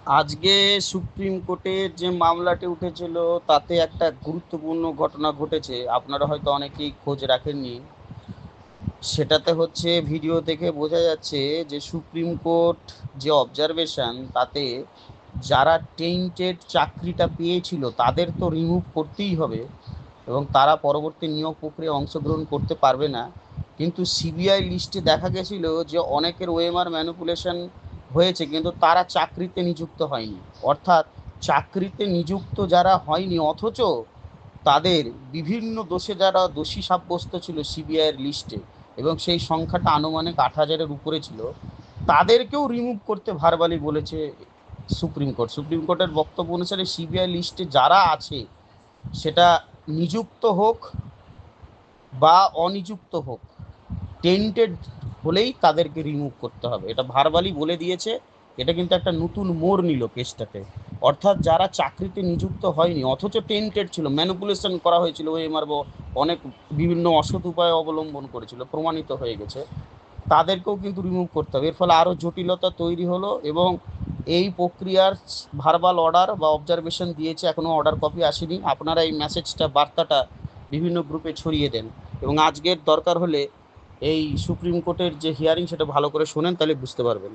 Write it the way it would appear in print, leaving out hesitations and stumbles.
আজকে সুপ্রিম কোর্টের যে মামলাটি উঠেছিল তাতে একটা গুরুত্বপূর্ণ ঘটনা ঘটেছে। আপনারা হয়তো অনেকেই খোঁজ রাখেননি। সেটাতে হচ্ছে ভিডিও দেখে বোঝা যাচ্ছে যে সুপ্রিম কোর্ট যে অবজারভেশন তাতে যারা টেন্টেড চাকরিটা পেয়েছিল তাদের তো রিমুভ করতেই হবে এবং তারা পরবর্তী নিয়োগ প্রক্রিয়ায় অংশগ্রহণ করতে পারবে না। কিন্তু সিবিআই লিস্টে দেখা গেছিল যে অনেকের ওএমআর ম্যানিপুলেশন হয়েছে কিন্তু তারা চাকরিতে নিযুক্ত হয়নি। অর্থাৎ চাকরিতে নিযুক্ত যারা হয়নি অথচ তাদের বিভিন্ন দোষে যারা দোষী সাব্যস্ত ছিল সিবিআইয়ের লিস্টে, এবং সেই সংখ্যাটা আনুমানিক 8,000-এর উপরে ছিল, তাদেরকেও রিমুভ করতে ভারবালি বলেছে সুপ্রিম কোর্ট। সুপ্রিম কোর্টের বক্তব্য অনুসারে সিবিআই লিস্টে যারা আছে, সেটা নিযুক্ত হোক বা অনিযুক্ত হোক, টেন্টেড হলেই তাদেরকে রিমুভ করতে হবে, এটা ভারবালি বলে দিয়েছে। এটা কিন্তু একটা নতুন মোড় নিল কেসটাতে। অর্থাৎ যারা চাকরিতে নিযুক্ত হয়নি অথচ টেন্টেড ছিল, ম্যানিপুলেশন করা হয়েছিল ওএমআর, অনেক বিভিন্ন অসৎ উপায় অবলম্বন করেছিল, প্রমাণিত হয়ে গেছে, তাদেরকেও কিন্তু রিমুভ করতে হবে। এর ফলে আরও জটিলতা তৈরি হলো এবং এই প্রক্রিয়ার ভার্বাল অর্ডার বা অবজারভেশন দিয়েছে, এখনও অর্ডার কপি আসেনি। আপনারা এই মেসেজটা, বার্তাটা বিভিন্ন গ্রুপে ছড়িয়ে দেন এবং আজকের দরকার হলে এই সুপ্রিম কোর্টের যে হিয়ারিং সেটা ভালো করে শোনেন, তাহলে বুঝতে পারবেন।